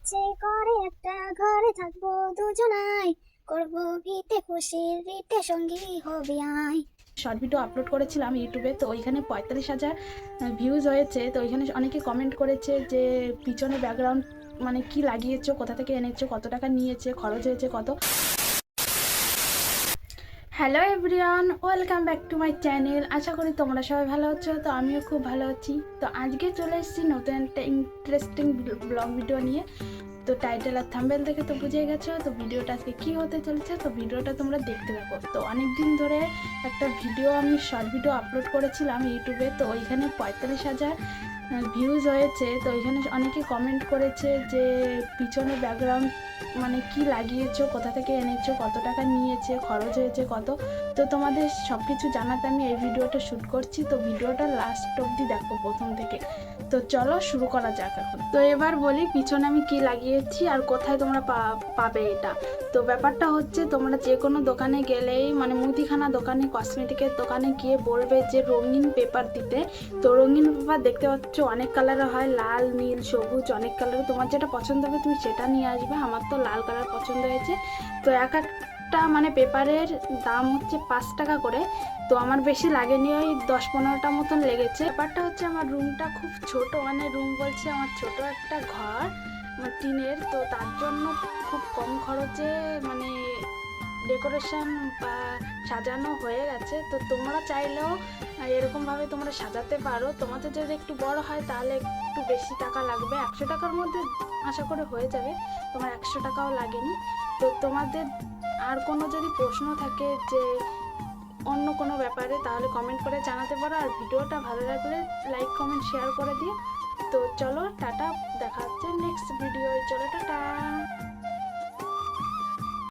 ইচ্ছে করে একটা ঘরে থাকবো দুজনাই, করবো ভিটে খুশির রিটে সঙ্গী হবি আয়। শর্ট ভিডিও আপলোড করেছিলাম ইউটিউবে, তো ওইখানে 45,000 ভিউজ হয়েছে। তো ওইখানে অনেকে কমেন্ট করেছে যে পিছনে ব্যাকগ্রাউন্ড মানে কি লাগিয়েছো, কোথা থেকে এনেছো, কত টাকা নিয়েছে, খরচ হয়েছে কত। Hello everyone, welcome back to my channel. আশা করি তোমরা সবাই ভালো আছো। তো আমিও খুব ভালো আছি। তো আজকে চলে এসেছি নতুন একটা ইন্টারেস্টিং ব্লগ ভিডিও নিয়ে। তো টাইটেল আর থাম্বনেল দেখে তো বুঝে গেছো তো ভিডিওটা আজকে কী হতে চলেছে। তো ভিডিওটা তোমরা দেখতে থাকো। তো অনেক দিন ধরে একটা ভিডিও আমি শর্ট ভিডিও আপলোড করেছিলাম ইউটিউবে, তো ওইখানে 45,000 ভিউজ হয়েছে। তো ওইখানে অনেকে কমেন্ট করেছে যে পিছনে ব্যাকগ্রাউন্ড মানে কি লাগিয়েছো, কোথা থেকে এনেছো, কত টাকা নিয়েছে, খরচ হয়েছে কত। তো তোমাদের সব কিছু জানাতে আমি এই ভিডিওটা শ্যুট করছি। তো ভিডিওটা লাস্ট অবধি দেখো প্রথম থেকে। তো চলো শুরু করা যাক এখন। তো এবার বলি পিছনে আমি কি লাগিয়েছি আর কোথায় তোমরা পাবে এটা। তো ব্যাপারটা হচ্ছে তোমরা যে কোনো দোকানে গেলেই মানে মুদিখানা দোকানে, কসমেটিকের দোকানে গিয়ে বলবে যে রঙিন পেপার দিতে। তো রঙিন পেপার দেখতে পাচ্ছ অনেক কালারের হয়, লাল, নীল, সবুজ, অনেক কালারের। তোমার যেটা পছন্দ হবে তুমি সেটা নিয়ে আসবে। আমার তো লাল কালার পছন্দ হয়েছে। তো এক একটা মানে পেপারের দাম হচ্ছে 5 টাকা করে। তো আমার বেশি লাগেনি, ওই 10-15টা মতন লেগেছে। ব্যাপারটা হচ্ছে আমার রুমটা খুব ছোট, মানে রুম বলছে আমার ছোট একটা ঘর মানে টিনের। তো তার জন্য খুব কম খরচে মানে ডেকোরেশন বা সাজানো হয়ে গেছে। তো তোমরা চাইলেও এরকমভাবে তোমরা সাজাতে পারো। তোমাদের যদি একটু বড় হয় তাহলে একটু বেশি টাকা লাগবে, 100 টাকার মধ্যে আশা করে হয়ে যাবে। তোমার 100 টাকাও লাগেনি। তো তোমাদের আর কোনো যদি প্রশ্ন থাকে যে অন্য কোনো ব্যাপারে তাহলে কমেন্ট করে জানাতে পারো। আর ভিডিওটা ভালো লাগলে লাইক, কমেন্ট, শেয়ার করে দিও। তো চলো টাটা, দেখা হচ্ছে নেক্সট ভিডিও। চলো টাটা।